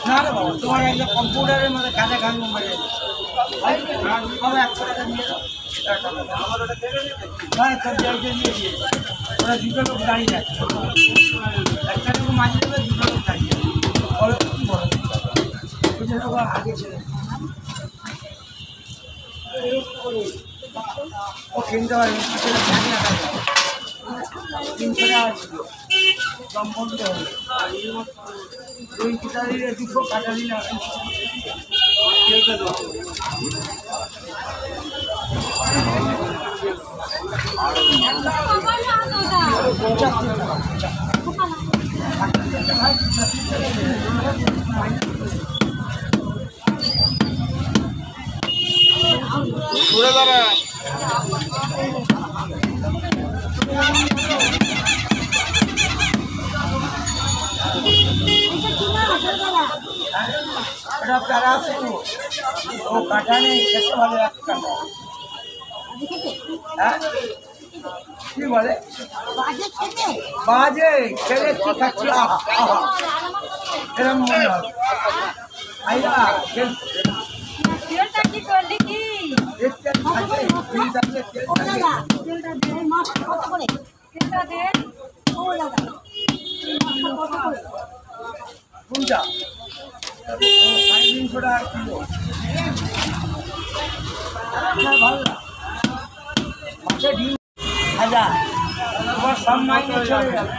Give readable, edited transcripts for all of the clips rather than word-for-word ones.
না রে বাবা, তোমার একটা কম্পিউটারের মধ্যে কাজে গান মোবাইলে বাবা 100 টাকা নিয়ে দাও। হ্যাঁ তোর দিয়ে দিয়ে ওরা দুটো লোক দাঁড়িয়ে যাচ্ছে, একটা লোক মাঝে দেবে, দুটো লোক দাঁড়িয়ে বলো কি বলো দুটো লোক আগে ছেড়ে ও কিনতে পারবে 300 টাকা কম বলতে হবে। ওই কিতাবিরে দুটো কাটালি না ঘুরে দাঁড়া এটা প্যারা ও কাটা নেই, খেতে ভালো এক কাটা। হ্যাঁ কি বলে বাজে ছেলে কি খাচ্ছি এরকম মনে হয়। কোনটা 350 টাকা কিলো ভালো মাছের ডিম ভাজা তোমার সব মাইনে চলে যাবে।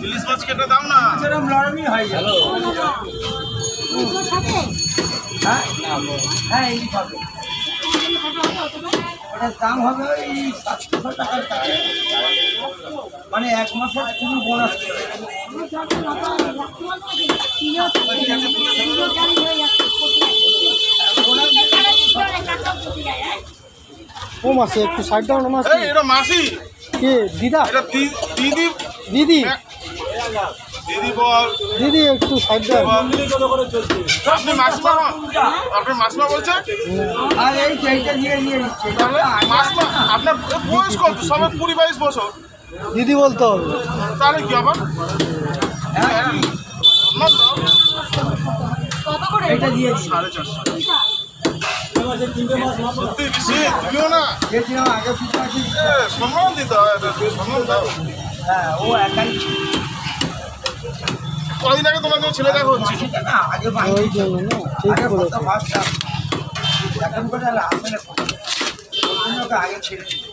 ইলিশ মাছ কেটে দাও না, সেরকম নরমই হয়। হ্যাঁ হ্যাঁ এই হবে, ওটার দাম হবে ওই 700 টাকার কাছে, মানে 1 মাসের পুরো বোনাস। ও মাসে একটু সাইড দাও না মাসি। এটা মাসি কে দিদা? এটা দিদি দিদি দিদি বল দিদি একটু সাইড দাও। আপনি মাসিমা হন? আপনি মাসিমা বলছেন? আর এই এইটা দিয়ে দিয়ে দিচ্ছে মাসিমা আপনার বয়স কত? সবে 20-22 বছর। দিদি বলতে হবে তাহলে কি আবার এটা দিয়ে দিচ্ছে 450 সত্যি বেশি দিও না, দিয়েছিলাম আগে পিছু আছে। সম্মান দিতে হয়, সম্মান দাও। হ্যাঁ ও একাই কদিন আগে তোমার ছেলে দেখা হচ্ছে না আগে ওই জন্য না ঠিক আগে বলেছো। কত ভাবটা এখন করে আসলে ওকে আগে ছেড়ে দিল।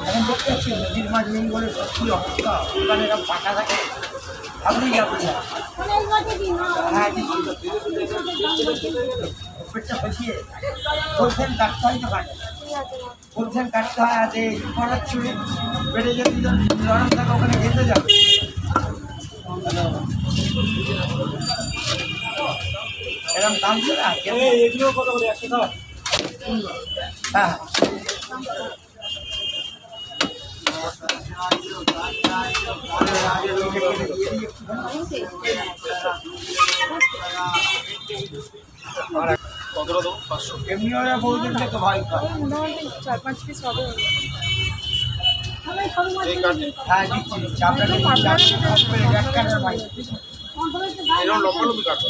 এখন দেখতে পাচ্ছি নদীর মাছ নেই বলে সত্যি অবস্থা, ওখানে এরকম পাকা থাকে আপনি যাবেন না। হ্যাঁ পেটটা ফসিয়ে বলছেন কাটতে হয় তো কাটে বলছেন কাটতে হয়, আর এই করার ছুড়ে বেড়ে যদি নরম থাকে ওখানে খেতে যাবে। এরকম দাম ছিল না এগুলো কত করে 100 হ্যাঁ কতটা দেবো? 500। এমনি ওরা বলছেন তো ভাই 4-5 পিস হবে। এই কাটে হ্যাঁ দিচ্ছি আপনাকে ভাই এরকম লম্বা লম্বি কাটো,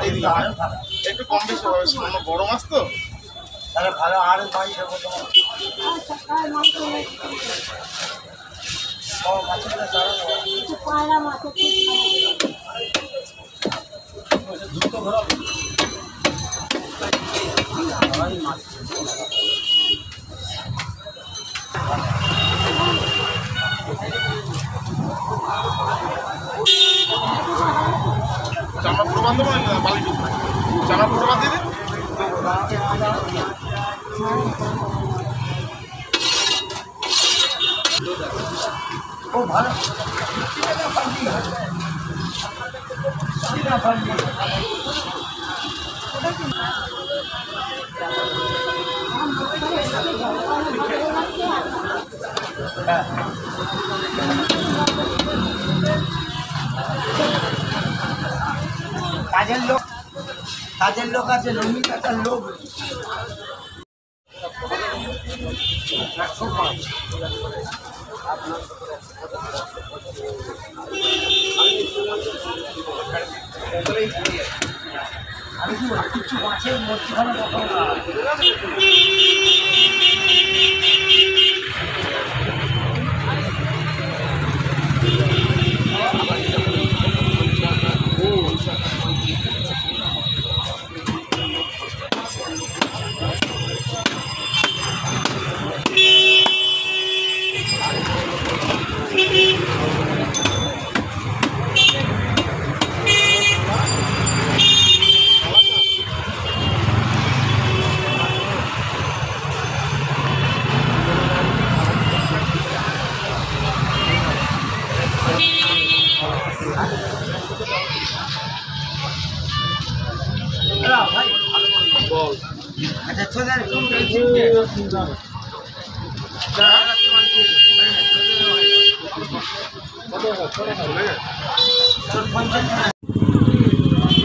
এই দিকে আরো ভালো একটু কম বেশি হবে, সামনে বড় মাছ তো। তাহলে ভালো আরো ভাই দেবো তোমার মাছের বন্ধ করে বালি চানা ফুটো বাদ দিয়ে ও ভালো কাজের লোক আছে লুঙ্গি কাটার লোক আমি কি বলি কিছু মাছের মধ্যখানে কথা अच्छा छोड़ तुम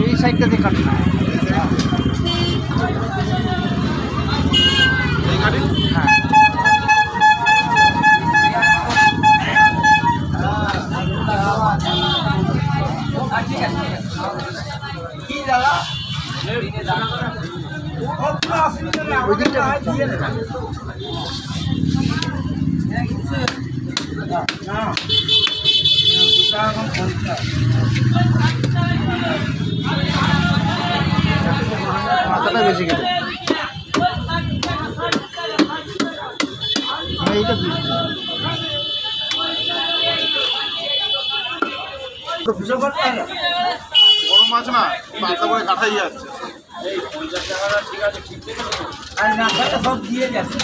এই সাইডটাতে কাটনা এই গাড়ি হ্যাঁ ঠিক আছে কি দাদা মাথাটা বেশি কেটে এইটা বড় মাছ না পাতা করে কাটাই যাচ্ছে আর না সব দিয়ে যাচ্ছে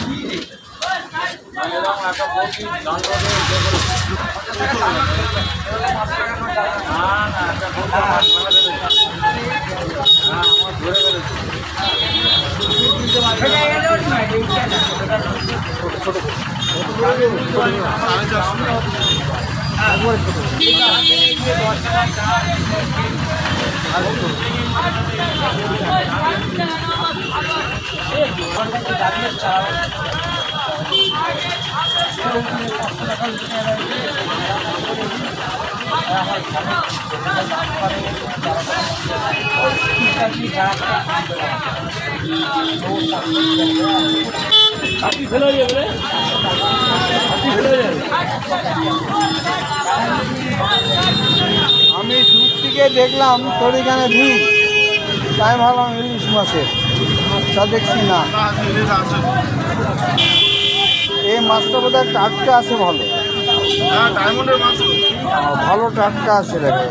আমি দূর থেকে দেখলাম তোর এখানে ভিড়, তাই ভাবলাম ইলিশ মাছের, তা দেখছি না। এই মাছটা বোধহয় টাটকা আছে, ভালো। হ্যাঁ, ডায়মন্ডের মাছ ভালো টাটকা আছে দেখে।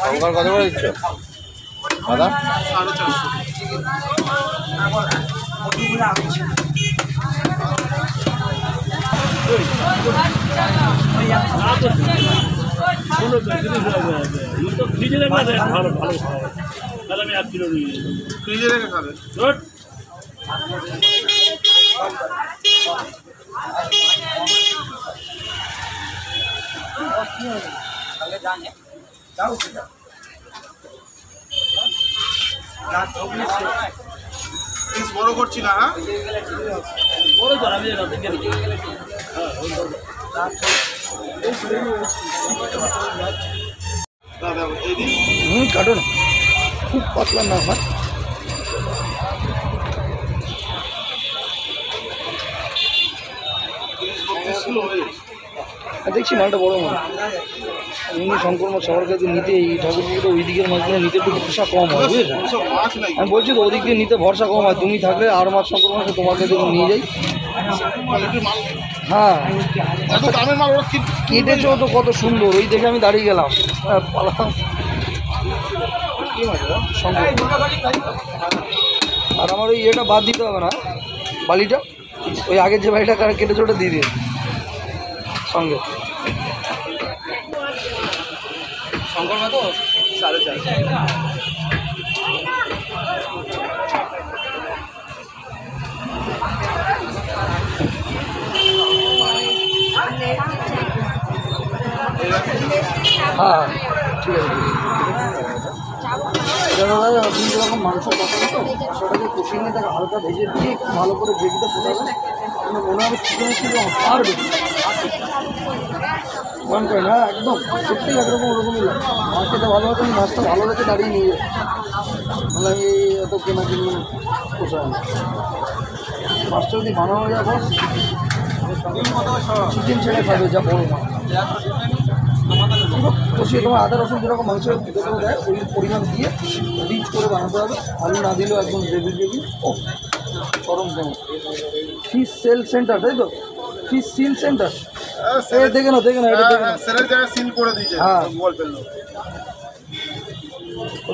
4.5 কত করে দিচ্ছ দাদা? 450। ফ্রিজে রেখে খাবে। রাত 24 প্লিজ বড় করছি না, হ্যাঁ? দাদা এই দিন কাটো না, খুব পাতলা না হয়। 30-32 কিলো হয়ে গেছে। দেখছি মালটা বড় মাল। এমনি শঙ্কর মাছ সবার কাছে নিতে এই ঠাকুর পুকুরে ওই দিকের মাছগুলো নিতে একটু ভরসা কম হয়, বুঝেছো? ওসব মাছ নাই, আমি বলছি তো ওদিক দিয়ে নিতে ভরসা কম হয়। তুমি থাকলে আর মাছ শঙ্কর মাছ তোমার কাছে নিয়ে যাই। কোয়ালিটির মাল। হ্যাঁ, এত দামের মাল ওরা কেটেছো তো কত সুন্দর, ওই দেখে আমি দাঁড়িয়ে গেলাম। পালাম শঙ্কর। আর আমার ওই ইয়েটা বাদ দিতে হবে না, বালিটা ওই আগের যে বালিটা কেটেছো ওটা দিয়ে দিন সঙ্গে। শঙ্কর মা তো 4.5। হ্যাঁ ঠিক আছে। দাদা তিন রকম মাংস পছন্দ তো, সেটাকে কষিয়ে নিয়ে তাকে হালকা ভেজে দিয়ে একটু ভালো করে গ্রেভিটা ফোটাবে। আমার মনে হবে চিকেনের থেকে আর বেশি মন করে না, একদম সত্যি একরকম ওরকমই লাগে। মাছ খেতে ভালো হতো, আমি মাছটা ভালো রেখে দাঁড়িয়ে নিয়ে যাই, মানে আমি এত কেনা কিনি পোষায় না। মাছটা যদি বানানো যায় বস, চিকেন ছেড়ে খাবে যা বড় মাছ। কষিয়ে তোমার আদা রসুন যেরকম মাংস ভেতরে দেয় ওই পরিমাণ দিয়ে রিচ করে বানাতে হবে। আলু না দিলেও একদম গ্রেভি গ্রেভি। ও গরম কেমন ফিশ সেল সেন্টার, তাই তো? ফিশ সিল সেন্টার, দেখে না দেখে না, এটা দেখে না। সেলের জায়গায় সিল করে দিয়েছে। হ্যাঁ। গুগল পেল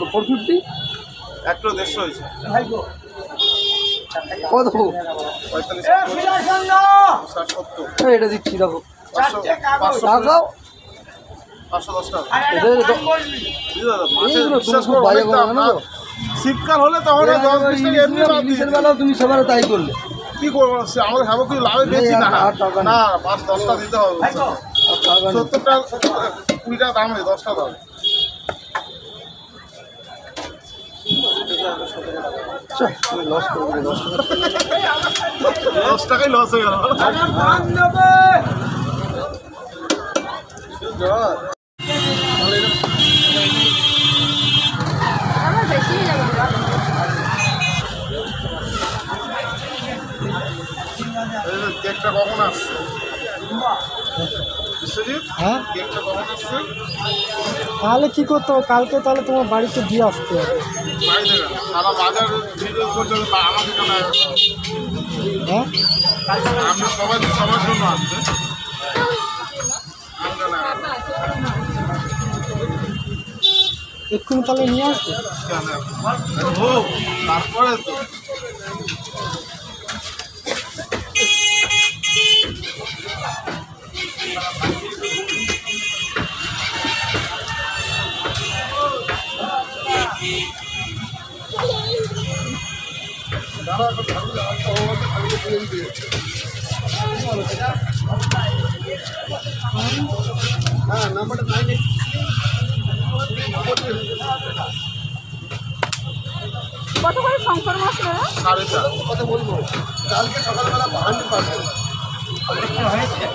450 1 কিলো 150 হয়েছে। কত? 45 এটা দিচ্ছি, দেখো 500 টাকাও। 510 টাকা। এটা দাদা মাছের এইগুলো বিশ্বাস তুমি খুব করো বাজে অনেক করো দাম না না। তো। শীতকাল হলে তখন 10-20 টাকা এমনি বাদ দিয়ে ইলিশের বেলাও তুমি সেবারে তাই করলে। কি করবো, আমাদের খাবো কিছু লাভে বেশি না। আর টাকা নেই। না 5-10 টাকা দিতে হবে। আর টাকা নেই। 70 টাকা 20 টাকা দাম, 10 টাকা দাম। লস করবে, 10 টাকাই লস হয়ে গেল। আমার বেশি হয়ে যাবে কেকটা কখন আসছে বিশ্বজিৎ? হ্যাঁ কেকটা কখন আসছে? তাহলে কি করতে হবে, কালকে তাহলে তোমার বাড়িতে দিয়ে আসতে হবে। বাড়িতে না, সারা বাজার ভিডিও করছে আমাকে কেন? হ্যাঁ আপনি সবার জন্য আসবে। আমি কেন এক্ষুনি তাহলে নিয়ে আসবে। কেন হোক তারপরে তো হ্যাঁ নাম্বারটা 98 কত করে শঙ্কর মাছ নেবে? 4.5 কথা বলবো কালকে সকালবেলা 52 পারবে। হয়েছে